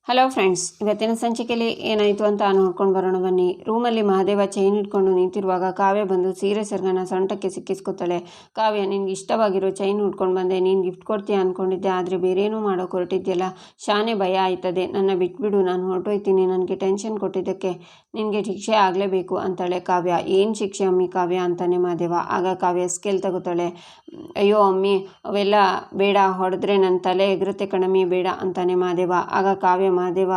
Hello friends, ಇವತ್ತಿನ ಸಂಚಿಕೆಯಲ್ಲಿ ಏನಾಯಿತು ಅಂತ ನೋಡ್ಕೊಂಡು ಬರೋಣ ಬನ್ನಿ. ರೂಮಲ್ಲಿ ಮಹಾದೇವ ಚೈನ್ ಇಟ್ಕೊಂಡು ನಿಂತಿರುವಾಗ ಕಾವ್ಯ ಬಂದು ಸೀರೆ ಸೆರಗನ್ನ ಸೊಂಟಕ್ಕೆ ಸಿಕ್ಕಿಸ್ಕೊತಾಳೆ. ಕಾವ್ಯ, ನಿನ್ಗೆ ಇಷ್ಟವಾಗಿರೋ ಚೈನ್ ಉಟ್ಕೊಂಡು ಬಂದೆ, ನೀನು ಗಿಫ್ಟ್ ಕೊಡ್ತೀಯ ಅಂದ್ಕೊಂಡಿದ್ದೆ, ಆದರೆ ಬೇರೇನೂ ಮಾಡೋಕೆ ಹೊರಟಿದ್ಯಲ್ಲ, ಶಾನೆ ಭಯ ಆಯ್ತದೆ. ನನ್ನ ಬಿಟ್ಬಿಡು, ನಾನು ಹೊರಟೋಯ್ತೀನಿ. ನನಗೆ ಟೆನ್ಷನ್ ಕೊಟ್ಟಿದ್ದಕ್ಕೆ ನಿನಗೆ ಶಿಕ್ಷೆ ಆಗಲೇಬೇಕು ಅಂತಾಳೆ ಕಾವ್ಯ. ಏನು ಶಿಕ್ಷೆ ಅಮ್ಮಿ ಕಾವ್ಯ ಅಂತಾನೆ ಮಹಾದೇವ. ಆಗ ಕಾವ್ಯ ಸ್ಕೇಲ್ ತಗೋತಾಳೆ. ಅಯ್ಯೋ ಅಮ್ಮಿ, ಅವೆಲ್ಲ ಬೇಡ, ಹೊಡೆದ್ರೆ ನನ್ನ ತಲೆ ಎಗರುತ್ತೆ ಕಣಮ್ಮಿ, ಬೇಡ ಅಂತಾನೆ ಮಹಾದೇವ. ಆಗ ಕಾವ್ಯ ಮಹಾದೇವ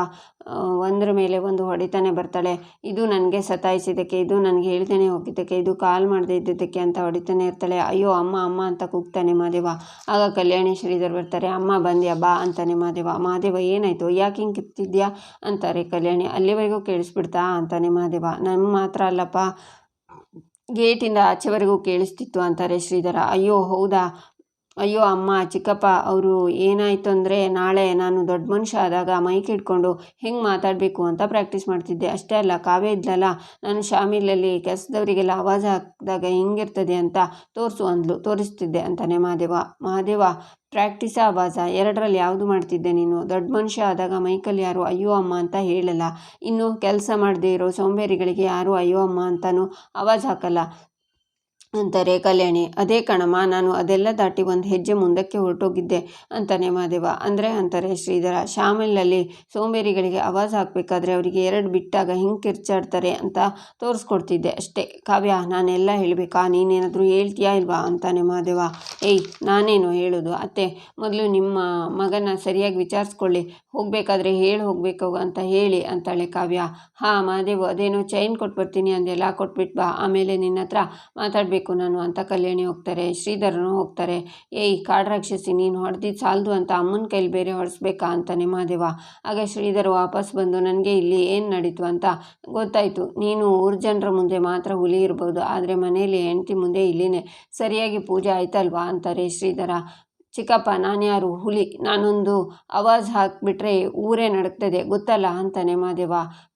ಒಂದ್ರ ಮೇಲೆ ಒಂದು ಹೊಡಿತಾನೆ ಬರ್ತಾಳೆ. ಇದು ನನಗೆ ಸತಾಯಿಸಿದ್ದಕ್ಕೆ, ಇದು ನನಗೆ ಹೇಳ್ತಾನೆ ಹೋಗಿದ್ದಕ್ಕೆ, ಇದು ಕಾಲ್ ಮಾಡದೇ ಇದ್ದಿದ್ದಕ್ಕೆ ಅಂತ ಹೊಡಿತಾನೆ ಇರ್ತಾಳೆ. ಅಯ್ಯೋ ಅಮ್ಮ ಅಮ್ಮ ಅಂತ ಕೂಗ್ತಾನೆ ಮಹಾದೇವ. ಆಗ ಕಲ್ಯಾಣಿ ಶ್ರೀಧರ್ ಬರ್ತಾರೆ. ಅಮ್ಮ ಬಂದ್ಯಾ ಬಾ ಅಂತಾನೆ ಮಹಾದೇವ. ಮಹಾದೇವ, ಏನಾಯಿತು, ಯಾಕೆ ಹಿಂಗೆ ಕಿತ್ತಿದ್ಯಾ ಅಂತಾರೆ ಕಲ್ಯಾಣಿ. ಅಲ್ಲಿವರೆಗೂ ಕೇಳಿಸ್ಬಿಡ್ತಾ ಅಂತಾನೆ ಮಹಾದೇವ. ನಮ್ಮ ಮಾತ್ರ ಅಲ್ಲಪ್ಪ, ಗೇಟಿಂದ ಆಚೆವರೆಗೂ ಕೇಳಿಸ್ತಿತ್ತು ಅಂತಾರೆ ಶ್ರೀಧರ. ಅಯ್ಯೋ ಹೌದಾ, ಅಯ್ಯೋ ಅಮ್ಮ, ಚಿಕ್ಕಪ್ಪ ಅವರು ಏನಾಯಿತು ಅಂದರೆ, ನಾಳೆ ನಾನು ದೊಡ್ಡ ಮನುಷ್ಯ ಆದಾಗ ಮೈಕ್ ಇಟ್ಕೊಂಡು ಹೆಂಗೆ ಮಾತಾಡಬೇಕು ಅಂತ ಪ್ರಾಕ್ಟೀಸ್ ಮಾಡ್ತಿದ್ದೆ. ಅಷ್ಟೇ ಅಲ್ಲ, ಕಾವ್ಯ ಇದ್ಲಲ್ಲ, ನಾನು ಶಾಮಿಲಲ್ಲಿ ಕೆಲಸದವರಿಗೆಲ್ಲ ಆವಾಜ್ ಹಾಕಿದಾಗ ಹೆಂಗಿರ್ತದೆ ಅಂತ ತೋರಿಸು ಅಂದ್ಲು, ತೋರಿಸ್ತಿದ್ದೆ ಅಂತಾನೆ ಮಹಾದೇವ. ಮಹಾದೇವ, ಪ್ರಾಕ್ಟೀಸಾ ಆವಾಜ, ಎರಡರಲ್ಲಿ ಯಾವುದು ಮಾಡ್ತಿದ್ದೆ ನೀನು? ದೊಡ್ಡ ಮನುಷ್ಯ ಆದಾಗ ಮೈಕಲ್ಲಿ ಯಾರು ಅಯ್ಯೋ ಅಮ್ಮ ಅಂತ ಹೇಳಲ್ಲ. ಇನ್ನು ಕೆಲಸ ಮಾಡದೇ ಇರೋ ಸೋಂಬೇರಿಗಳಿಗೆ ಯಾರು ಅಯ್ಯೋ ಅಮ್ಮ ಅಂತಲೂ ಆವಾಜ್ ಹಾಕಲ್ಲ ಅಂತಾರೆ ಕಲ್ಯಾಣಿ. ಅದೇ ಕಣಮ್ಮ, ನಾನು ಅದೆಲ್ಲ ದಾಟಿ ಒಂದು ಹೆಜ್ಜೆ ಮುಂದಕ್ಕೆ ಹೊರಟೋಗಿದ್ದೆ ಅಂತಾನೆ ಮಹಾದೇವ. ಅಂದರೆ ಅಂತಾರೆ ಶ್ರೀಧರ, ಶಾಮಿಲಲ್ಲಿ ಸೋಂಬೇರಿಗಳಿಗೆ ಆವಾಜ್ ಹಾಕಬೇಕಾದ್ರೆ ಅವರಿಗೆ ಎರಡು ಬಿಟ್ಟಾಗ ಹಿಂಗೆ ಕಿರ್ಚಾಡ್ತಾರೆ ಅಂತ ತೋರಿಸ್ಕೊಡ್ತಿದ್ದೆ ಅಷ್ಟೇ. ಕಾವ್ಯ, ನಾನೆಲ್ಲ ಹೇಳಬೇಕಾ? ನೀನೇನಾದರೂ ಹೇಳ್ತೀಯಾ ಇಲ್ವಾ ಅಂತಾನೆ ಮಹಾದೇವ. ಏಯ್, ನಾನೇನು ಹೇಳೋದು ಅತ್ತೆ, ಮೊದಲು ನಿಮ್ಮ ಮಗನ ಸರಿಯಾಗಿ ವಿಚಾರಿಸ್ಕೊಳ್ಳಿ, ಹೋಗಬೇಕಾದ್ರೆ ಹೇಳಿ ಹೋಗಬೇಕು ಅಂತ ಹೇಳಿ ಅಂತಾಳೆ ಕಾವ್ಯ. ಹಾಂ ಮಹಾದೇವ್, ಅದೇನೋ ಚೈನ್ ಕೊಟ್ಬರ್ತೀನಿ ಅಂದೆಲ್ಲ, ಕೊಟ್ಬಿಟ್ಟು ಬಾ, ಆಮೇಲೆ ನಿನ್ನ ಹತ್ರ ಮಾತಾಡಬೇಕು ನಾನು ಅಂತ ಕಲ್ಯಾಣಿ ಹೋಗ್ತಾರೆ. ಶ್ರೀಧರನು ಹೋಗ್ತಾರೆ. ಏಯ್ ಕಾಡ್ರಾಕ್ಷಸಿ, ನೀನು ಹೊಡೆದಿದ್ದು ಸಾಲದು ಅಂತ ಅಮ್ಮನ ಕೈಲಿ ಬೇರೆ ಹೊಡೆಸ್ಬೇಕಾ ಅಂತಾನೆ ಮಹಾದೇವ. ಆಗ ಶ್ರೀಧರ ವಾಪಸ್ ಬಂದು, ನನಗೆ ಇಲ್ಲಿ ಏನು ನಡೀತು ಅಂತ ಗೊತ್ತಾಯಿತು. ನೀನು ಊರ ಜನರ ಮುಂದೆ ಮಾತ್ರ ಹುಲಿ ಇರ್ಬೋದು, ಆದರೆ ಮನೆಯಲ್ಲಿ ಹೆಂಡತಿ ಮುಂದೆ ಇಲ್ಲಿನೇ ಸರಿಯಾಗಿ ಪೂಜೆ ಆಯ್ತಲ್ವಾ ಅಂತಾರೆ ಶ್ರೀಧರ. ಚಿಕ್ಕಪ್ಪ, ನಾನು ಯಾರು ಹುಲಿ? ನಾನೊಂದು ಆವಾಜ್ ಹಾಕಿಬಿಟ್ರೆ ಊರೇ ನಡುಕ್ತದೆ ಗೊತ್ತಲ್ಲ ಅಂತಾನೆ ಮಹಾದೇವ.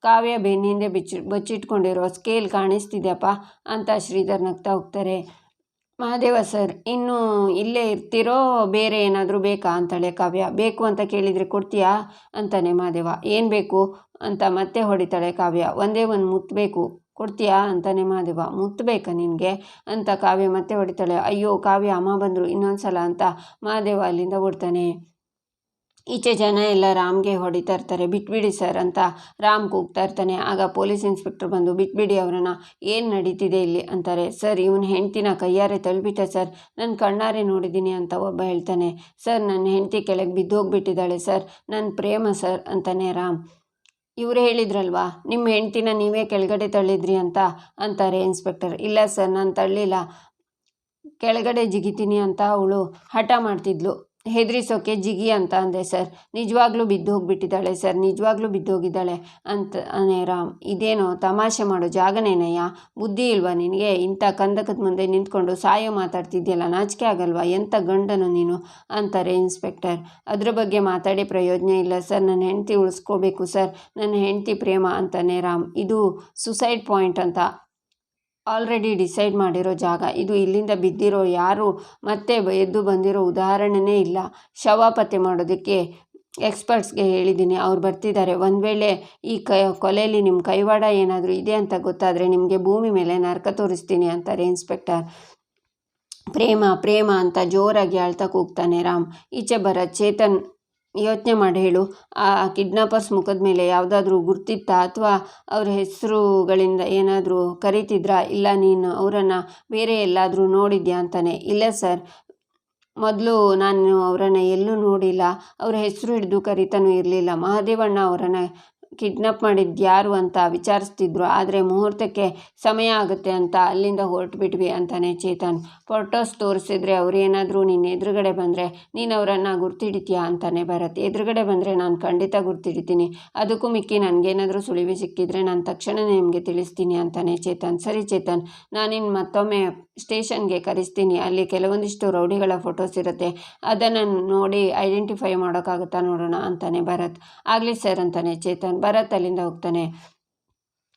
ಕಾವ್ಯ ಬೆನ್ನಿಂದೆ ಬಚ್ಚಿಟ್ಕೊಂಡಿರೋ ಸ್ಕೇಲ್ ಕಾಣಿಸ್ತಿದ್ಯಪ್ಪ ಅಂತ ಶ್ರೀಧರ್ ನಗ್ತಾ ಹೋಗ್ತಾರೆ. ಮಹಾದೇವ ಸರ್, ಇನ್ನು ಇಲ್ಲೇ ಇರ್ತಿರೋ ಬೇರೆ ಏನಾದರೂ ಬೇಕಾ ಅಂತಾಳೆ ಕಾವ್ಯ. ಬೇಕು ಅಂತ ಕೇಳಿದರೆ ಕೊಡ್ತೀಯಾ ಅಂತಾನೆ ಮಹಾದೇವ. ಏನು ಬೇಕು ಅಂತ ಮತ್ತೆ ಹೊಡಿತಾಳೆ ಕಾವ್ಯ. ಒಂದೇ ಒಂದು ಮುತ್ತು ಬೇಕು, ಕೊಡ್ತೀಯಾ ಅಂತಾನೆ ಮಹಾದೇವ. ಮುತ್ತಬೇಕಾ ನಿನಗೆ ಅಂತ ಕಾವ್ಯ ಮತ್ತೆ ಹೊಡಿತಾಳೆ. ಅಯ್ಯೋ ಕಾವ್ಯ, ಅಮ್ಮ ಬಂದರು, ಇನ್ನೊಂದು ಸಲ ಅಂತ ಮಹಾದೇವ ಅಲ್ಲಿಂದ ಓಡ್ತಾನೆ. ಈಚೆ ಜನ ಎಲ್ಲ ರಾಮ್ಗೆ ಹೊಡಿತಾ ಇರ್ತಾರೆ. ಬಿಟ್ಬಿಡಿ ಸರ್ ಅಂತ ರಾಮ್ ಕೂಗ್ತಾ ಇರ್ತಾನೆ. ಆಗ ಪೊಲೀಸ್ ಇನ್ಸ್ಪೆಕ್ಟರ್ ಬಂದು, ಬಿಟ್ಬಿಡಿ ಅವರನ್ನು, ಏನು ನಡೀತಿದೆ ಇಲ್ಲಿ ಅಂತಾರೆ. ಸರ್, ಇವನ ಹೆಂಡ್ತಿನ ಕೈಯಾರೆ ತಳ್ಬಿಟ್ಟೆ ಸರ್, ನನ್ನ ಕಣ್ಣಾರೆ ನೋಡಿದ್ದೀನಿ ಅಂತ ಒಬ್ಬ ಹೇಳ್ತಾನೆ. ಸರ್, ನನ್ನ ಹೆಂಡ್ತಿ ಕೆಳಗೆ ಬಿದ್ದೋಗ್ಬಿಟ್ಟಿದ್ದಾಳೆ ಸರ್, ನನ್ನ ಪ್ರೇಮ ಸರ್ ಅಂತಾನೆ ರಾಮ್. ಇವರು ಹೇಳಿದ್ರಲ್ವಾ ನಿಮ್ಮ ಹೆಂಡ್ತಿನ ನೀವೇ ಕೆಳಗಡೆ ತಳ್ಳಿದ್ರಿ ಅಂತ ಅಂತಾರೆ ಇನ್ಸ್ಪೆಕ್ಟರ್. ಇಲ್ಲ ಸರ್, ನಾನು ತಳ್ಳಿಲ್ಲ, ಕೆಳಗಡೆ ಜಿಗಿತೀನಿ ಅಂತ ಅವಳು ಹಠ ಮಾಡ್ತಿದ್ಲು, ಹೆದರಿಸೋಕೆ ಜಿಗಿ ಅಂತ ಅಂದೆ ಸರ್. ನಿಜವಾಗ್ಲೂ ಬಿದ್ದು ಹೋಗ್ಬಿಟ್ಟಿದ್ದಾಳೆ ಸರ್, ನಿಜವಾಗ್ಲೂ ಬಿದ್ದೋಗಿದ್ದಾಳೆ ಅಂತಾನೆ ರಾಮ್. ಇದೇನೋ ತಮಾಷೆ ಮಾಡೋ ಜಾಗನೇನಯ್ಯ, ಬುದ್ಧಿ ಇಲ್ವಾ ನಿನಗೆ? ಇಂಥ ಕಂದಕದ ಮುಂದೆ ನಿಂತ್ಕೊಂಡು ಸಾಯೋ ಮಾತಾಡ್ತಿದ್ಯಲ್ಲ, ನಾಚಿಕೆ ಆಗಲ್ವಾ? ಎಂಥ ಗಂಡನು ನೀನು ಅಂತಾರೆ ಇನ್ಸ್ಪೆಕ್ಟರ್. ಅದ್ರ ಬಗ್ಗೆ ಮಾತಾಡಿ ಪ್ರಯೋಜನ ಇಲ್ಲ ಸರ್, ನನ್ನ ಹೆಂಡ್ತಿ ಉಳಿಸ್ಕೋಬೇಕು ಸರ್, ನನ್ನ ಹೆಂಡ್ತಿ ಪ್ರೇಮ ಅಂತಾನೆ ರಾಮ್. ಇದು ಸುಸೈಡ್ ಪಾಯಿಂಟ್ ಅಂತ ಆಲ್ರೆಡಿ ಡಿಸೈಡ್ ಮಾಡಿರೋ ಜಾಗ ಇದು. ಇಲ್ಲಿಂದ ಬಿದ್ದಿರೋ ಯಾರು ಮತ್ತೆ ಎದ್ದು ಬಂದಿರೋ ಉದಾಹರಣೆನೇ ಇಲ್ಲ. ಶವ ಪತ್ತೆ ಮಾಡೋದಕ್ಕೆ ಎಕ್ಸ್ಪರ್ಟ್ಸ್ಗೆ ಹೇಳಿದ್ದೀನಿ, ಅವ್ರು ಬರ್ತಿದ್ದಾರೆ. ಒಂದು ವೇಳೆ ಈ ಕೊಲೆಯಲ್ಲಿ ನಿಮ್ಮ ಕೈವಾಡ ಏನಾದರೂ ಇದೆ ಅಂತ ಗೊತ್ತಾದರೆ ನಿಮಗೆ ಭೂಮಿ ಮೇಲೆ ನರಕ ತೋರಿಸ್ತೀನಿ ಅಂತಾರೆ ಇನ್ಸ್ಪೆಕ್ಟರ್. ಪ್ರೇಮ ಪ್ರೇಮ ಅಂತ ಜೋರಾಗಿ ಅಳ್ತಾ ಕೂಗ್ತಾನೆ ರಾಮ್. ಈಚೆ ಚೇತನ್, ಯೋಚನೆ ಮಾಡಿ ಹೇಳು, ಆ ಕಿಡ್ನಾಪರ್ಸ್ ಮುಖದ ಮೇಲೆ ಯಾವುದಾದ್ರೂ ಗುರ್ತಿತ್ತಾ, ಅಥವಾ ಅವ್ರ ಹೆಸರುಗಳಿಂದ ಏನಾದರೂ ಕರೀತಿದ್ರಾ? ಇಲ್ಲ ನೀನು ಅವರನ್ನು ಬೇರೆ ಎಲ್ಲಾದರೂ ನೋಡಿದ್ಯಾ ಅಂತಾನೆ. ಇಲ್ಲ ಸರ್, ಮೊದಲು ನಾನು ಅವರನ್ನು ಎಲ್ಲೂ ನೋಡಿಲ್ಲ, ಅವ್ರ ಹೆಸರು ಹಿಡಿದು ಕರಿತಾನೂ ಇರಲಿಲ್ಲ. ಮಹಾದೇವಣ್ಣ ಅವರನ್ನು ಕಿಡ್ನಾಪ್ ಮಾಡಿದ್ದು ಯಾರು ಅಂತ ವಿಚಾರಿಸ್ತಿದ್ರು, ಆದರೆ ಮುಹೂರ್ತಕ್ಕೆ ಸಮಯ ಆಗುತ್ತೆ ಅಂತ ಅಲ್ಲಿಂದ ಹೊರಟುಬಿಟ್ವಿ ಅಂತಾನೆ ಚೇತನ್. ಫೋಟೋಸ್ ತೋರಿಸಿದ್ರೆ ಅವರೇನಾದರೂ ನಿನ್ನ ಎದುರುಗಡೆ ಬಂದರೆ ನೀನು ಅವರನ್ನು ಗುರ್ತಿಡಿತೀಯಾ ಅಂತಾನೆ ಭರತ್. ಎದುರುಗಡೆ ಬಂದರೆ ನಾನು ಖಂಡಿತ ಗುರ್ತಿಡಿತೀನಿ, ಅದಕ್ಕೂ ಮಿಕ್ಕಿ ನನಗೇನಾದರೂ ಸುಳಿವು ಸಿಕ್ಕಿದ್ರೆ ನಾನು ತಕ್ಷಣವೇ ನಿಮಗೆ ತಿಳಿಸ್ತೀನಿ ಅಂತಾನೆ ಚೇತನ್. ಸರಿ ಚೇತನ್, ನಾನಿನ್ನು ಮತ್ತೊಮ್ಮೆ ಸ್ಟೇಷನ್ಗೆ ಕರೆಸ್ತೀನಿ, ಅಲ್ಲಿ ಕೆಲವೊಂದಿಷ್ಟು ರೌಡಿಗಳ ಫೋಟೋಸ್ ಇರುತ್ತೆ, ಅದನ್ನು ನೋಡಿ ಐಡೆಂಟಿಫೈ ಮಾಡೋಕ್ಕಾಗುತ್ತಾ ನೋಡೋಣ ಅಂತಾನೆ ಭರತ್. ಆಗಲಿ ಸರ್ ಅಂತಾನೆ ಚೇತನ್. ಭರತ್ ಅಲ್ಲಿಂದ ಹೋಗ್ತಾನೆ.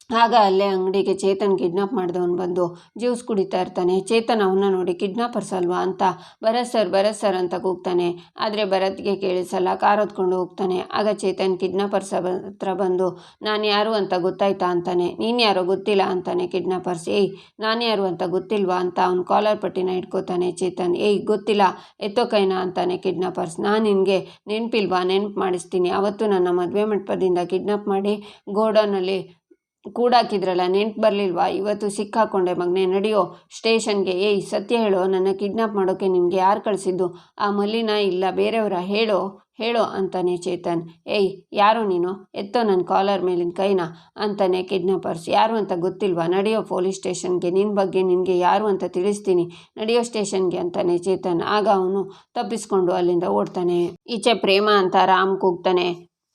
ಆಗ ಅಲ್ಲೇ ಅಂಗಡಿಗೆ ಚೇತನ್ ಕಿಡ್ನಾಪ್ ಮಾಡಿದವನು ಬಂದು ಜ್ಯೂಸ್ ಕುಡಿತಾ ಇರ್ತಾನೆ. ಚೇತನ್ ಅವನ್ನ ನೋಡಿ ಕಿಡ್ನಾಪರ್ಸ್ ಅಲ್ವಾ ಅಂತ ಭರತ್ ಸರ್ ಅಂತ ಕೂಗ್ತಾನೆ. ಆದರೆ ಭರತ್ಗೆ ಕೇಳಿಸಲ್ಲ. ಕಾರ್ ಹೊತ್ಕೊಂಡು ಹೋಗ್ತಾನೆ. ಆಗ ಚೇತನ್ ಕಿಡ್ನಾಪರ್ಸ್ ಹತ್ರ ಬಂದು ನಾನು ಯಾರು ಅಂತ ಗೊತ್ತಾಯ್ತಾ ಅಂತಾನೆ. ನೀನು ಯಾರೋ ಗೊತ್ತಿಲ್ಲ ಅಂತಾನೆ ಕಿಡ್ನಾಪರ್ಸ್. ಏಯ್ ನಾನು ಯಾರು ಅಂತ ಗೊತ್ತಿಲ್ವಾ ಅಂತ ಅವ್ನು ಕಾಲರ್ ಪಟ್ಟಿನ ಇಟ್ಕೋತಾನೆ ಚೇತನ್. ಏಯ್ ಗೊತ್ತಿಲ್ಲ ಎತ್ತೋ ಕೈನ ಅಂತಾನೆ ಕಿಡ್ನಾಪರ್ಸ್. ನಾನು ನಿನಗೆ ನೆನಪಿಲ್ವಾ? ನೆನಪು ಮಾಡಿಸ್ತೀನಿ. ಅವತ್ತು ನನ್ನ ಮದುವೆ ಮಂಟಪದಿಂದ ಕಿಡ್ನಾಪ್ ಮಾಡಿ ಗೋಡೌನಲ್ಲಿ ಕೂಡಾಕಿದ್ರಲ್ಲ, ನೆನ್ಪು ಬರಲಿಲ್ವಾ? ಇವತ್ತು ಸಿಕ್ಕಾಕೊಂಡೆ ಮಗನೇ, ನಡೆಯೋ ಸ್ಟೇಷನ್ಗೆ. ಏಯ್ ಸತ್ಯ ಹೇಳೋ, ನನ್ನ ಕಿಡ್ನಾಪ್ ಮಾಡೋಕ್ಕೆ ನಿನಗೆ ಯಾರು ಕಳಿಸಿದ್ದು? ಆ ಮಲ್ಲಿನ ಇಲ್ಲ ಬೇರೆಯವರ? ಹೇಳೋ ಅಂತಾನೆ ಚೇತನ್. ಏಯ್ ಯಾರು ನೀನು? ಎತ್ತೋ ನನ್ನ ಕಾಲರ್ ಮೇಲಿನ ಕೈನ ಅಂತಾನೆ ಕಿಡ್ನಾಪರ್ಸ್. ಯಾರು ಅಂತ ಗೊತ್ತಿಲ್ವಾ? ನಡೆಯೋ ಪೊಲೀಸ್ ಸ್ಟೇಷನ್ಗೆ, ನಿನ್ನ ಬಗ್ಗೆ ನಿನಗೆ ಯಾರು ಅಂತ ತಿಳಿಸ್ತೀನಿ, ನಡೆಯೋ ಸ್ಟೇಷನ್ಗೆ ಅಂತಾನೆ ಚೇತನ್. ಆಗ ಅವನು ತಪ್ಪಿಸ್ಕೊಂಡು ಅಲ್ಲಿಂದ ಓಡ್ತಾನೆ. ಈಚೆ ಪ್ರೇಮ ಅಂತ ರಾಮ್ ಕೂಗ್ತಾನೆ.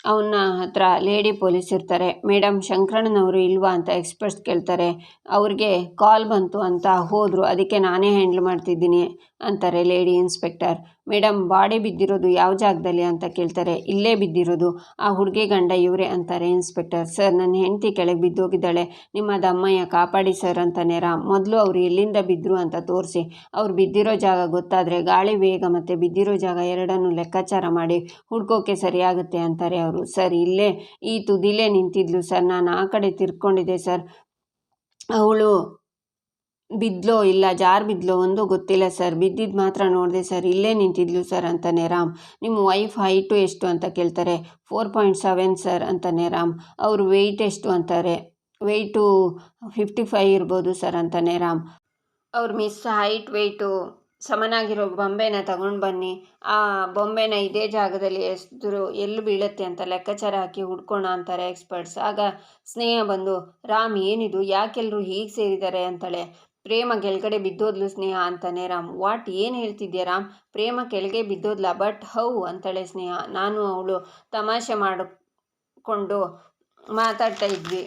ಅವನ ಹತ್ರ ಲೇಡಿ ಪೊಲೀಸ್ ಇರ್ತಾರೆ. ಮೇಡಮ್ ಶಂಕರಣ್ಣನವರು ಇಲ್ವಾ ಅಂತ ಎಕ್ಸ್ಪರ್ಟ್ಸ್ ಕೇಳ್ತಾರೆ. ಅವ್ರಿಗೆ ಕಾಲ್ ಬಂತು ಅಂತ ಹೋದರು, ಅದಕ್ಕೆ ನಾನೇ ಹ್ಯಾಂಡ್ಲ್ ಮಾಡ್ತಿದ್ದೀನಿ ಅಂತಾರೆ ಲೇಡಿ ಇನ್ಸ್ಪೆಕ್ಟರ್. ಮೇಡಮ್ ಬಾಡಿ ಬಿದ್ದಿರೋದು ಯಾವ ಜಾಗದಲ್ಲಿ ಅಂತ ಕೇಳ್ತಾರೆ. ಇಲ್ಲೇ ಬಿದ್ದಿರೋದು, ಆ ಹುಡುಗಿ ಗಂಡ ಇವರೇ ಅಂತಾರೆ ಇನ್ಸ್ಪೆಕ್ಟರ್. ಸರ್ ನನ್ನ ಹೆಂಡತಿ ಕೆಳಗೆ ಬಿದ್ದೋಗಿದ್ದಾಳೆ, ನಿಮ್ಮ ದಮ್ಮಯ್ಯ ಕಾಪಾಡಿ ಸರ್ ಅಂತಾನೆ ರಾಮ್. ಮೊದಲು ಅವರು ಎಲ್ಲಿಂದ ಬಿದ್ದರು ಅಂತ ತೋರಿಸಿ, ಅವ್ರು ಬಿದ್ದಿರೋ ಜಾಗ ಗೊತ್ತಾದರೆ ಗಾಳಿ ವೇಗ ಮತ್ತು ಬಿದ್ದಿರೋ ಜಾಗ ಎರಡನ್ನೂ ಲೆಕ್ಕಾಚಾರ ಮಾಡಿ ಹುಡ್ಕೋಕೆ ಸರಿಯಾಗುತ್ತೆ ಅಂತಾರೆ ಅವರು. ಸರ್ ಇಲ್ಲೇ ಈ ತುದಿಲೇ ನಿಂತಿದ್ಲು ಸರ್, ನಾನು ಆ ಕಡೆ ತಿರ್ಕೊಂಡಿದ್ದೆ ಸರ್, ಅವಳು ಬಿದ್ಲೋ ಇಲ್ಲ ಜಾರ್ ಬಿದ್ಲೋ ಒಂದು ಗೊತ್ತಿಲ್ಲ ಸರ್, ಬಿದ್ದಿದ್ದು ಮಾತ್ರ ನೋಡಿದೆ ಸರ್, ಇಲ್ಲೇ ನಿಂತಿದ್ಲು ಸರ್ ಅಂತಾನೆ ರಾಮ್. ನಿಮ್ಮ ವೈಫ್ ಹೈಟು ಎಷ್ಟು ಅಂತ ಕೇಳ್ತಾರೆ. 4.7 ಸರ್ ಅಂತಾನೆ ರಾಮ್. ಅವರು ವೆಯ್ಟ್ ಎಷ್ಟು ಅಂತಾರೆ. ವೆಯ್ಟು 55 ಇರ್ಬೋದು ಸರ್ ಅಂತಾನೆ ರಾಮ್. ಅವ್ರ ಮಿಸ್ ಹೈಟ್ ವೆಯ್ಟು ಸಮನಾಗಿರೋ ಬೊಂಬೆನ ತಗೊಂಡು ಬನ್ನಿ, ಆ ಬೊಂಬೆನ ಇದೇ ಜಾಗದಲ್ಲಿ ಎಸ್ದ್ರು ಎಲ್ಲಿ ಬೀಳುತ್ತೆ ಅಂತ ಲೆಕ್ಕಾಚಾರ ಹಾಕಿ ಹುಡ್ಕೋಣ ಅಂತಾರೆ ಎಕ್ಸ್ಪರ್ಟ್ಸ್. ಆಗ ಸ್ನೇಹ ಬಂದು ರಾಮ್ ಏನಿದು, ಯಾಕೆಲ್ಲರೂ ಹೀಗೆ ಸೇರಿದ್ದಾರೆ ಅಂತಾಳೆ. ಪ್ರೇಮ ಕೆಳಗಡೆ ಬಿದ್ದೋದ್ಲು ಸ್ನೇಹ ಅಂತಾನೆ ರಾಮ್. ವಾಟ್ ಏನು ಹೇಳ್ತಿದ್ಯಾ ರಾಮ್? ಪ್ರೇಮ ಕೆಳಗೆ ಬಿದ್ದೋದ್ಲ, ಬಟ್ ಹೌ ಅಂತಾಳೆ ಸ್ನೇಹ. ನಾನು ಅವಳು ತಮಾಷೆ ಮಾಡಿಕೊಂಡು ಮಾತಾಡ್ತಾ ಇದ್ವಿ,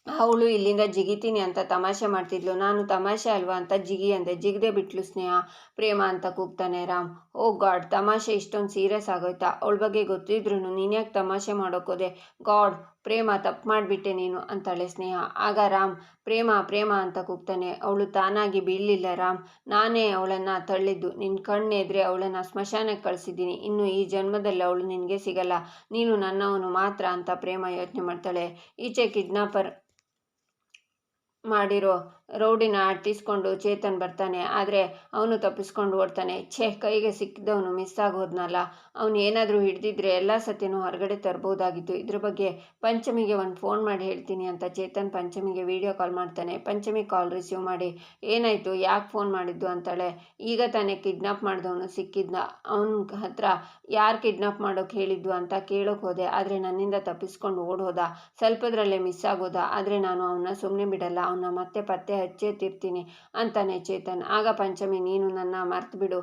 ಅವಳು ಇಲ್ಲಿಂದ ಜಿಗಿತೀನಿ ಅಂತ ತಮಾಷೆ ಮಾಡ್ತಿದ್ಲು, ನಾನು ತಮಾಷೆ ಅಲ್ವಾ ಅಂತ ಜಿಗಿ ಅಂದೆ, ಜಿಗದೆ ಬಿಟ್ಲು ಸ್ನೇಹ. ಪ್ರೇಮ ಅಂತ ಕೂಗ್ತಾನೆ ರಾಮ್. ಓ ಗಾಡ್, ತಮಾಷೆ ಇಷ್ಟೊಂದು ಸೀರಿಯಸ್ ಆಗೋಯ್ತಾ? ಅವಳ ಬಗ್ಗೆ ಗೊತ್ತಿದ್ರು ನೀನ್ಯಾಕೆ ತಮಾಷೆ ಮಾಡೋಕೋದೆ? ಗಾಡ್, ಪ್ರೇಮ ತಪ್ಪು ಮಾಡಿಬಿಟ್ಟೆ ನೀನು ಅಂತಾಳೆ ಸ್ನೇಹ. ಆಗ ರಾಮ್ ಪ್ರೇಮ ಅಂತ ಕೂಗ್ತಾನೆ. ಅವಳು ತಾನಾಗಿ ಬೀಳಲಿಲ್ಲ ರಾಮ್, ನಾನೇ ಅವಳನ್ನು ತಳ್ಳಿದ್ದು. ನಿನ್ನ ಕಣ್ಣೆದ್ರೆ ಅವಳನ್ನು ಸ್ಮಶಾನಕ್ಕೆ ಕಳಿಸಿದ್ದೀನಿ, ಇನ್ನು ಈ ಜನ್ಮದಲ್ಲಿ ಅವಳು ನಿನಗೆ ಸಿಗಲ್ಲ, ನೀನು ನನ್ನವನು ಮಾತ್ರ ಅಂತ ಪ್ರೇಮ ಯೋಚನೆ ಮಾಡ್ತಾಳೆ. ಈಚೆ ಕಿಡ್ನಾಪರ್ ಮಾಡಿರೋ ರೌಡಿನ ಅಟ್ಟಿಸ್ಕೊಂಡು ಚೇತನ್ ಬರ್ತಾನೆ. ಆದರೆ ಅವನು ತಪ್ಪಿಸ್ಕೊಂಡು ಓಡ್ತಾನೆ. ಕೈಗೆ ಸಿಕ್ಕಿದವನು ಮಿಸ್ ಆಗೋದ್ನಲ್ಲ, ಅವನು ಏನಾದರೂ ಹಿಡ್ದಿದ್ರೆ ಎಲ್ಲ ಸತ್ಯನೂ ಹೊರಗಡೆ ತರ್ಬೋದಾಗಿತ್ತು. ಇದ್ರ ಬಗ್ಗೆ ಪಂಚಮಿಗೆ ಒಂದು ಫೋನ್ ಮಾಡಿ ಹೇಳ್ತೀನಿ ಅಂತ ಚೇತನ್ ಪಂಚಮಿಗೆ ವಿಡಿಯೋ ಕಾಲ್ ಮಾಡ್ತಾನೆ. ಪಂಚಮಿ ಕಾಲ್ ರಿಸೀವ್ ಮಾಡಿ ಏನಾಯಿತು, ಯಾಕೆ ಫೋನ್ ಮಾಡಿದ್ದು ಅಂತಾಳೆ. ಈಗ ತಾನೇ ಕಿಡ್ನಾಪ್ ಮಾಡಿದವನು ಸಿಕ್ಕಿದ್ನ, ಅವನ ಹತ್ರ ಯಾರು ಕಿಡ್ನಾಪ್ ಮಾಡೋಕೆ ಹೇಳಿದ್ದು ಅಂತ ಕೇಳೋಕೆ ಹೋದೆ, ಆದರೆ ನನ್ನಿಂದ ತಪ್ಪಿಸ್ಕೊಂಡು ಓಡೋದ, ಸ್ವಲ್ಪದ್ರಲ್ಲೇ ಮಿಸ್ ಆಗೋದ. ಆದರೆ ನಾನು ಅವನ್ನ ಸುಮ್ಮನೆ ಬಿಡಲ್ಲ, ಅವನ್ನ ಮತ್ತೆ ಪತ್ತೆ ಹಚ್ಚೇ ತಿರ್ತೀನಿ ಅಂತಾನೆ ಚೇತನ್. ಆಗ ಪಂಚಮಿ ನೀನು ನನ್ನ ಮರ್ತು ಬಿಡು,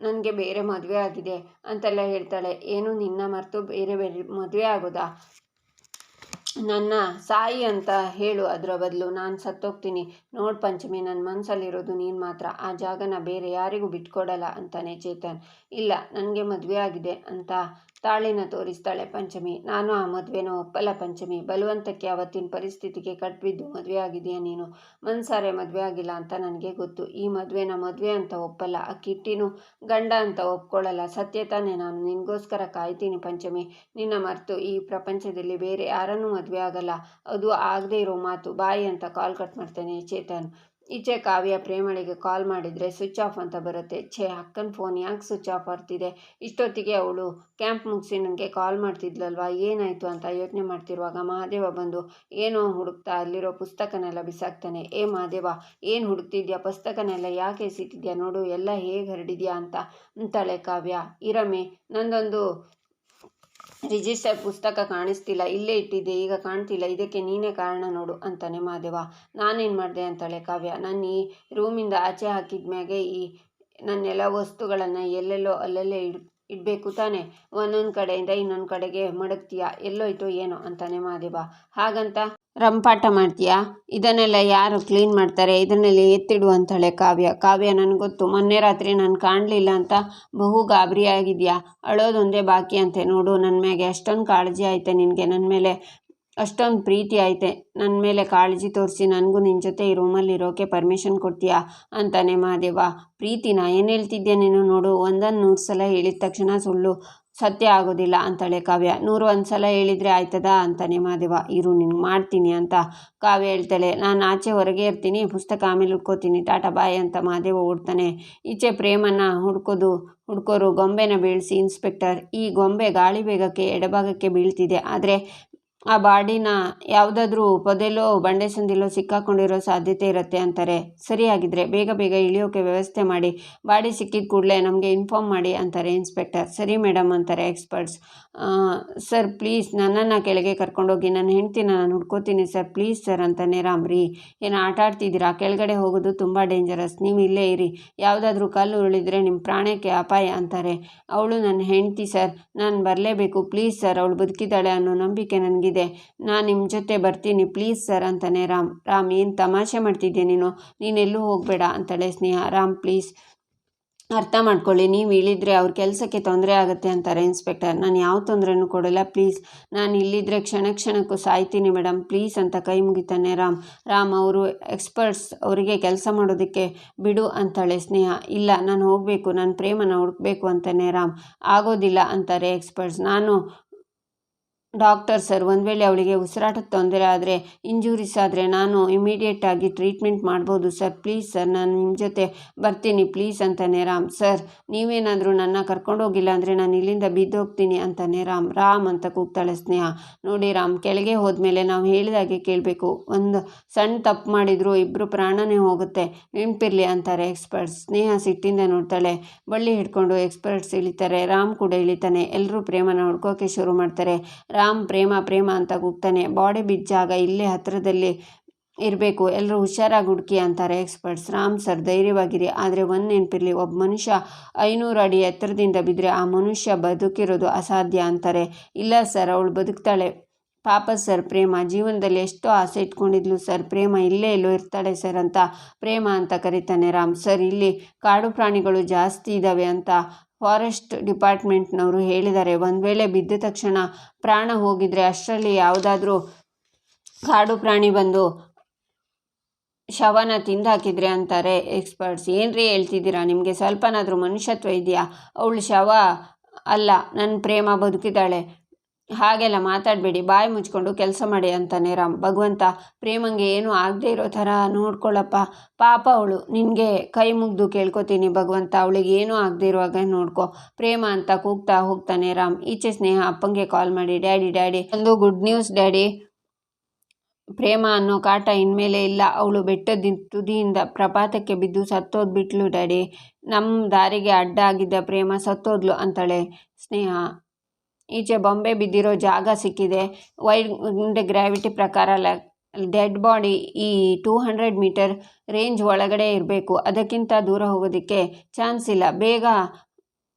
ನನಗೆ ಬೇರೆ ಮದುವೆ ಆಗಿದೆ ಅಂತೆಲ್ಲ ಹೇಳ್ತಾಳೆ. ಏನು ನಿನ್ನ ಮರೆತು ಬೇರೆ ಮದುವೆ ಆಗೋದಾ? ನನ್ನ ಸಾಯಿ ಅಂತ ಹೇಳು, ಅದರ ಬದಲು ನಾನು ಸತ್ತೋಗ್ತೀನಿ. ನೋಡು ಪಂಚಮಿ, ನನ್ನ ಮನಸ್ಸಲ್ಲಿರೋದು ನೀನು ಮಾತ್ರ, ಆ ಜಾಗನ ಬೇರೆ ಯಾರಿಗೂ ಬಿಟ್ಕೊಡಲ್ಲ ಅಂತಾನೆ ಚೇತನ್. ಇಲ್ಲ ನನಗೆ ಮದುವೆ ಆಗಿದೆ ಅಂತ ತಾಳಿನ ತೋರಿಸ್ತಾಳೆ ಪಂಚಮಿ. ನಾನು ಆ ಮದುವೆನ ಒಪ್ಪಲ್ಲ ಪಂಚಮಿ, ಬಲವಂತಕ್ಕೆ ಅವತ್ತಿನ ಪರಿಸ್ಥಿತಿಗೆ ಕಟ್ಬಿದ್ದು ಮದುವೆ ಆಗಿದೆಯಾ ನೀನು, ಮನ್ಸಾರೆ ಮದುವೆ ಆಗಿಲ್ಲ ಅಂತ ನನಗೆ ಗೊತ್ತು. ಈ ಮದುವೆನ ಮದುವೆ ಅಂತ ಒಪ್ಪಲ್ಲ, ಆ ಕಿಟ್ಟಿನೂ ಗಂಡ ಅಂತ ಒಪ್ಕೊಳ್ಳಲ್ಲ. ಸತ್ಯ ತಾನೇ, ನಾನು ನಿನಗೋಸ್ಕರ ಕಾಯ್ತೀನಿ ಪಂಚಮಿ, ನಿನ್ನ ಮರೆತು ಈ ಪ್ರಪಂಚದಲ್ಲಿ ಬೇರೆ ಯಾರನ್ನೂ ಮದುವೆ ಆಗಲ್ಲ, ಅದು ಆಗದೇ ಇರೋ ಮಾತು, ಬಾಯಿ ಅಂತ ಕಾಲ್ ಕಟ್ ಮಾಡ್ತಾನೆ ಚೇತನ್. ಈಚೆ ಕಾವ್ಯ ಪ್ರೇಮಳಿಗೆ ಕಾಲ್ ಮಾಡಿದರೆ ಸ್ವಿಚ್ ಆಫ್ ಅಂತ ಬರುತ್ತೆ. ಅಕ್ಕನ ಫೋನ್ ಯಾಕೆ ಸ್ವಿಚ್ ಆಫ್ ಬರ್ತಿದೆ, ಇಷ್ಟೊತ್ತಿಗೆ ಅವಳು ಕ್ಯಾಂಪ್ ಮುಗಿಸಿ ನನಗೆ ಕಾಲ್ ಮಾಡ್ತಿದ್ಲಲ್ವಾ, ಏನಾಯಿತು ಅಂತ ಯೋಚನೆ ಮಾಡ್ತಿರುವಾಗ ಮಹಾದೇವ ಬಂದು ಏನೋ ಹುಡುಕ್ತಾ ಅಲ್ಲಿರೋ ಪುಸ್ತಕನೆಲ್ಲ ಬಿಸಾಕ್ತಾನೆ. ಮಹಾದೇವ ಏನು ಹುಡುಕ್ತಿದ್ಯಾ, ಪುಸ್ತಕನೆಲ್ಲ ಯಾಕೆ ಎಸಿತಿದ್ಯಾ, ನೋಡು ಎಲ್ಲ ಹೇಗೆ ಹರಡಿದ್ಯಾ ಅಂತಾಳೆ ಕಾವ್ಯ. ಇರಮ್ಮೆ, ನಂದೊಂದು ರಿಜಿಸ್ಟರ್ ಪುಸ್ತಕ ಕಾಣಿಸ್ತಿಲ್ಲ, ಇಲ್ಲೇ ಇಟ್ಟಿದ್ದೆ ಈಗ ಕಾಣ್ತಿಲ್ಲ, ಇದಕ್ಕೆ ನೀನೇ ಕಾರಣ ನೋಡು ಅಂತಾನೆ ಮಹಾದೇವ. ನಾನೇನು ಮಾಡಿದೆ ಅಂತಾಳೆ ಕಾವ್ಯ. ನಾನು ಈ ರೂಮಿಂದ ಆಚೆ ಹಾಕಿದ ಮ್ಯಾಗೆ ಈ ನನ್ನೆಲ್ಲ ವಸ್ತುಗಳನ್ನು ಎಲ್ಲೆಲ್ಲೋ ಅಲ್ಲಲ್ಲೇ ಇಡಬೇಕು ತಾನೆ, ಒಂದೊಂದು ಕಡೆಯಿಂದ ಇನ್ನೊಂದು ಕಡೆಗೆ ಮಡಗ್ತೀಯಾ, ಎಲ್ಲೋಯ್ತು ಏನೋ ಅಂತಾನೆ ಮಹಾದೇವ. ಹಾಗಂತ ರಂಪಾಟ ಮಾಡ್ತೀಯಾ, ಇದನ್ನೆಲ್ಲ ಯಾರು ಕ್ಲೀನ್ ಮಾಡ್ತಾರೆ, ಇದನ್ನೆಲ್ಲ ಎತ್ತಿಡು ಅಂತಾಳೆ ಕಾವ್ಯ. ನನಗೊತ್ತು, ಮೊನ್ನೆ ರಾತ್ರಿ ನಾನು ಕಾಣಲಿಲ್ಲ ಅಂತ ಬಹು ಗಾಬರಿಯಾಗಿದೆಯಾ, ಅಳೋದೊಂದೇ ಬಾಕಿ ಅಂತೆ ನೋಡು, ನನ್ನ ಮ್ಯಾಗೆ ಅಷ್ಟೊಂದು ಕಾಳಜಿ ಆಯ್ತೆ ನಿನಗೆ ನನ್ನ ಮೇಲೆ ಅಷ್ಟೊಂದು ಪ್ರೀತಿ ಐತೆ ನನ್ನ ಮೇಲೆ ಕಾಳಜಿ ತೋರಿಸಿ ನನಗೂ ನಿನ್ನ ಜೊತೆ ಈ ರೂಮಲ್ಲಿ ಇರೋಕೆ ಪರ್ಮಿಷನ್ ಕೊಡ್ತೀಯಾ ಅಂತಾನೆ ಮಹಾದೇವ. ಪ್ರೀತಿನ ಏನು ಹೇಳ್ತಿದ್ಯಾ ನೀನು? ನೋಡು, 100 ಸಲ ಹೇಳಿದ ತಕ್ಷಣ ಸುಳ್ಳು ಸತ್ಯ ಆಗೋದಿಲ್ಲ ಅಂತಾಳೆ ಕಾವ್ಯ. 101 ಸಲ ಹೇಳಿದರೆ ಆಯ್ತದ ಅಂತಾನೆ ಮಹಾದೇವ. ಇರು ನಿನ್ಗೆ ಮಾಡ್ತೀನಿ ಅಂತ ಕಾವ್ಯ ಹೇಳ್ತಾಳೆ. ನಾನು ಆಚೆ ಹೊರಗೆ ಇರ್ತೀನಿ, ಪುಸ್ತಕ ಆಮೇಲೆ ಹುಡ್ಕೋತೀನಿ, ಟಾಟಾ ಬಾಯ್ ಅಂತ ಮಹಾದೇವ ಓಡ್ತಾನೆ. ಈಚೆ ಪ್ರೇಮನ ಹುಡ್ಕೋರು ಗೊಂಬೆನ ಬೀಳಿಸಿ ಇನ್ಸ್ಪೆಕ್ಟರ್, ಈ ಗೊಂಬೆ ಗಾಳಿ ವೇಗಕ್ಕೆ ಎಡಭಾಗಕ್ಕೆ ಬೀಳ್ತಿದೆ, ಆದರೆ ಆ ಬಾಡಿನ ಯಾವುದಾದ್ರೂ ಪೊದೆಲೋ ಬಂಡೆ ಸಂದಿಲೋ ಸಿಕ್ಕಾಕೊಂಡಿರೋ ಸಾಧ್ಯತೆ ಇರುತ್ತೆ ಅಂತಾರೆ. ಸರಿಯಾಗಿದ್ರೆ ಬೇಗ ಬೇಗ ಇಳಿಯೋಕೆ ವ್ಯವಸ್ಥೆ ಮಾಡಿ, ಬಾಡಿ ಸಿಕ್ಕಿದ ಕೂಡಲೇ ನಮಗೆ ಇನ್ಫಾರ್ಮ್ ಮಾಡಿ ಅಂತಾರೆ ಇನ್ಸ್ಪೆಕ್ಟರ್. ಸರಿ ಮೇಡಮ್ ಅಂತಾರೆ ಎಕ್ಸ್ಪರ್ಟ್ಸ್. ಸರ್ ಪ್ಲೀಸ್ ನನ್ನನ್ನು ಕೆಳಗೆ ಕರ್ಕೊಂಡೋಗಿ, ನನ್ನ ಹೆಂಡ್ತಿನ ನಾನು ಹುಡ್ಕೋತೀನಿ ಸರ್, ಪ್ಲೀಸ್ ಸರ್ ಅಂತಾನೆ ರಾಮ್. ರೀ ಏನು ಆಟ ಆಡ್ತಿದ್ದೀರಾ? ಕೆಳಗಡೆ ಹೋಗೋದು ತುಂಬ ಡೇಂಜರಸ್, ನೀವು ಇಲ್ಲೇ ಇರಿ, ಯಾವುದಾದ್ರೂ ಕಲ್ಲು ಉರುಳಿದ್ರೆ ನಿಮ್ಮ ಪ್ರಾಣಕ್ಕೆ ಅಪಾಯ ಅಂತಾರೆ. ಅವಳು ನನ್ನ ಹೆಂಡ್ತಿ ಸರ್, ನಾನು ಬರಲೇಬೇಕು ಪ್ಲೀಸ್ ಸರ್, ಅವಳು ಬದುಕಿದ್ದಾಳೆ ಅನ್ನೋ ನಂಬಿಕೆ ನನಗಿದೆ, ನಾನು ನಿಮ್ಮ ಜೊತೆ ಬರ್ತೀನಿ ಪ್ಲೀಸ್ ಸರ್ ಅಂತಾನೆ ರಾಮ್ ಏನು ತಮಾಷೆ ಮಾಡ್ತಿದ್ದೆ ನೀನೆಲ್ಲೂ ಹೋಗಬೇಡ ಅಂತಾಳೆ ಸ್ನೇಹ. ರಾಮ್ ಪ್ಲೀಸ್ ಅರ್ಥ ಮಾಡ್ಕೊಳ್ಳಿ, ನೀವು ಇಳಿದ್ರೆ ಅವ್ರ ಕೆಲಸಕ್ಕೆ ತೊಂದರೆ ಆಗುತ್ತೆ ಅಂತಾರೆ ಇನ್ಸ್ಪೆಕ್ಟರ್. ನಾನು ಯಾವ ತೊಂದರೆನೂ ಕೊಡಲ್ಲ ಪ್ಲೀಸ್, ನಾನು ಇಲ್ಲಿದ್ರೆ ಕ್ಷಣಕ್ಕೂ ಸಾಯ್ತೀನಿ ಮೇಡಮ್ ಪ್ಲೀಸ್ ಅಂತ ಕೈ ಮುಗಿತಾನೆ ರಾಮ್. ಅವರು ಎಕ್ಸ್ಪರ್ಟ್ಸ್, ಅವರಿಗೆ ಕೆಲಸ ಮಾಡೋದಕ್ಕೆ ಬಿಡು ಅಂತಾಳೆ ಸ್ನೇಹ. ಇಲ್ಲ ನಾನು ಹೋಗಬೇಕು, ನಾನು ಪ್ರೇಮನ ಹುಡುಕ್ಬೇಕು ಅಂತಾನೆ ರಾಮ್. ಆಗೋದಿಲ್ಲ ಅಂತಾರೆ ಎಕ್ಸ್ಪರ್ಟ್ಸ್. ನಾನು ಡಾಕ್ಟರ್ ಸರ್, ಒಂದು ವೇಳೆ ಅವಳಿಗೆ ಉಸಿರಾಟದ ತೊಂದರೆ ಆದರೆ, ಇಂಜುರೀಸ್ ಆದರೆ ನಾನು ಇಮಿಡಿಯೇಟಾಗಿ ಟ್ರೀಟ್ಮೆಂಟ್ ಮಾಡ್ಬೋದು ಸರ್, ಪ್ಲೀಸ್ ಸರ್ ನಾನು ನಿಮ್ಮ ಜೊತೆ ಬರ್ತೀನಿ ಪ್ಲೀಸ್ ಅಂತಾನೆ ರಾಮ್. ಸರ್ ನೀವೇನಾದರೂ ನನ್ನ ಕರ್ಕೊಂಡೋಗಿಲ್ಲ ಅಂದರೆ ನಾನು ಇಲ್ಲಿಂದ ಬಿದ್ದೋಗ್ತೀನಿ ಅಂತಾನೆ ರಾಮ್ ಅಂತ ಕೂಗ್ತಾಳೆ ಸ್ನೇಹ. ನೋಡಿ ರಾಮ್, ಕೆಳಗೆ ಹೋದ್ಮೇಲೆ ನಾವು ಹೇಳಿದಾಗೆ ಕೇಳಬೇಕು, ಒಂದು ಸಣ್ಣ ತಪ್ಪು ಮಾಡಿದ್ರು ಇಬ್ಬರು ಪ್ರಾಣನೇ ಹೋಗುತ್ತೆ, ನೆನಪಿರಲಿ ಅಂತಾರೆ ಎಕ್ಸ್ಪರ್ಟ್ಸ್. ಸ್ನೇಹ ಸಿಟ್ಟಿಂದ ನೋಡ್ತಾಳೆ. ಬಳ್ಳಿ ಹಿಡ್ಕೊಂಡು ಎಕ್ಸ್ಪರ್ಟ್ಸ್ ಇಳಿತಾರೆ, ರಾಮ್ ಕೂಡ ಇಳಿತಾನೆ. ಎಲ್ಲರೂ ಪ್ರೇಮನ ಹುಡ್ಕೋಕೆ ಶುರು ಮಾಡ್ತಾರೆ. ರಾಮ್ ಪ್ರೇಮ ಅಂತ ಕೂಗ್ತಾನೆ. ಬಾಡಿ ಬಿದ್ದ ಜಾಗ ಇಲ್ಲೇ ಹತ್ತಿರದಲ್ಲಿ ಇರಬೇಕು, ಎಲ್ಲರೂ ಹುಷಾರಾಗಿ ಹುಡುಕಿ ಅಂತಾರೆ ಎಕ್ಸ್ಪರ್ಟ್ಸ್. ರಾಮ್ ಸರ್ ಧೈರ್ಯವಾಗಿರಿ, ಆದರೆ ಒಂದು ನೆನಪಿರಲಿ, ಒಬ್ಬ ಮನುಷ್ಯ 500 ಅಡಿ ಎತ್ತರದಿಂದ ಬಿದ್ದರೆ ಆ ಮನುಷ್ಯ ಬದುಕಿರೋದು ಅಸಾಧ್ಯ ಅಂತಾರೆ. ಇಲ್ಲ ಸರ್, ಅವಳು ಬದುಕ್ತಾಳೆ, ಪಾಪ ಸರ್, ಪ್ರೇಮ ಜೀವನದಲ್ಲಿ ಎಷ್ಟೋ ಆಸೆ ಇಟ್ಕೊಂಡಿದ್ಲು ಸರ್, ಪ್ರೇಮ ಇಲ್ಲೇ ಎಲ್ಲೋ ಇರ್ತಾಳೆ ಸರ್ ಅಂತ ಪ್ರೇಮ ಅಂತ ಕರೀತಾನೆ ರಾಮ್. ಸರ್ ಇಲ್ಲಿ ಕಾಡು ಪ್ರಾಣಿಗಳು ಜಾಸ್ತಿ ಇದ್ದಾವೆ ಅಂತ ಫಾರೆಸ್ಟ್ ಡಿಪಾರ್ಟ್ಮೆಂಟ್ನವರು ಹೇಳಿದ್ದಾರೆ, ಒಂದು ವೇಳೆ ಬಿದ್ದ ತಕ್ಷಣ ಪ್ರಾಣ ಹೋಗಿದ್ರೆ ಅಷ್ಟರಲ್ಲಿ ಯಾವುದಾದ್ರೂ ಕಾಡು ಪ್ರಾಣಿ ಬಂದು ಶವನ ತಿಂದಾಕಿದ್ರೆ ಅಂತಾರೆ ಎಕ್ಸ್ಪರ್ಟ್ಸ್. ಏನ್ರಿ ಹೇಳ್ತಿದ್ದೀರಾ? ನಿಮಗೆ ಸ್ವಲ್ಪನಾದರೂ ಮನುಷ್ಯತ್ವ ಇದೆಯಾ? ಅವಳು ಶವ ಅಲ್ಲ, ನನ್ನ ಪ್ರೇಮ ಬದುಕಿದ್ದಾಳೆ, ಹಾಗೆಲ್ಲ ಮಾತಾಡಬೇಡಿ, ಬಾಯಿ ಮುಚ್ಕೊಂಡು ಕೆಲಸ ಮಾಡಿ ಅಂತಾನೆ ರಾಮ್. ಭಗವಂತ, ಪ್ರೇಮಂಗೆ ಏನೂ ಆಗದೆ ಇರೋ ಥರ ನೋಡ್ಕೊಳ್ಳಪ್ಪ, ಪಾಪ ಅವಳು, ನಿನಗೆ ಕೈ ಮುಗ್ದು ಕೇಳ್ಕೊತೀನಿ ಭಗವಂತ, ಅವಳಿಗೆ ಏನೂ ಆಗದೆ ಇರುವಾಗ ನೋಡ್ಕೊ ಪ್ರೇಮ ಅಂತ ಕೂಗ್ತಾ ಹೋಗ್ತಾನೆ ರಾಮ್. ಈಚೆ ಸ್ನೇಹ ಅಪ್ಪಂಗೆ ಕಾಲ್ ಮಾಡಿ, ಡ್ಯಾಡಿ ಒಂದು ಗುಡ್ ನ್ಯೂಸ್ ಡ್ಯಾಡಿ, ಪ್ರೇಮ ಅನ್ನೋ ಕಾಟ ಇನ್ಮೇಲೆ ಇಲ್ಲ, ಅವಳು ಬೆಟ್ಟದ ತುದಿಯಿಂದ ಪ್ರಪಾತಕ್ಕೆ ಬಿದ್ದು ಸತ್ತೋದ್ಬಿಟ್ಲು ಡ್ಯಾಡಿ, ನಮ್ಮ ದಾರಿಗೆ ಅಡ್ಡ ಆಗಿದ್ದ ಪ್ರೇಮ ಸತ್ತೋದ್ಲು ಅಂತಾಳೆ ಸ್ನೇಹ. ಈಚೆ ಬೊಂಬೆ ಬಿದ್ದಿರೋ ಜಾಗ ಸಿಕ್ಕಿದೆ. ವೈಲ್ಡ್ ಗ್ರಾವಿಟಿ ಪ್ರಕಾರ ಡೆಡ್ ಬಾಡಿ ಈ 200 ಮೀಟರ್ ರೇಂಜ್ ಒಳಗಡೆ ಇರಬೇಕು, ಅದಕ್ಕಿಂತ ದೂರ ಹೋಗೋದಕ್ಕೆ ಚಾನ್ಸ್ ಇಲ್ಲ, ಬೇಗ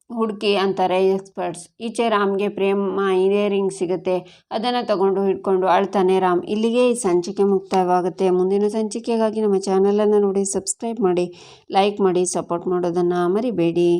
ಹುಡುಕಿ ಅಂತಾರೆ ಎಕ್ಸ್ಪರ್ಟ್ಸ್. ಈಚೆ ರಾಮ್ಗೆ ಪ್ರೇಮ ಇಯರಿಂಗ್ ಸಿಗುತ್ತೆ, ಅದನ್ನು ತಗೊಂಡು ಹಿಡ್ಕೊಂಡು ಅಳ್ತಾನೆ ರಾಮ್. ಇಲ್ಲಿಗೆ ಈ ಸಂಚಿಕೆ ಮುಕ್ತಾಯವಾಗುತ್ತೆ. ಮುಂದಿನ ಸಂಚಿಕೆಗಾಗಿ ನಮ್ಮ ಚಾನಲನ್ನು ನೋಡಿ ಸಬ್ಸ್ಕ್ರೈಬ್ ಮಾಡಿ, ಲೈಕ್ ಮಾಡಿ, ಸಪೋರ್ಟ್ ಮಾಡೋದನ್ನು ಮರಿಬೇಡಿ.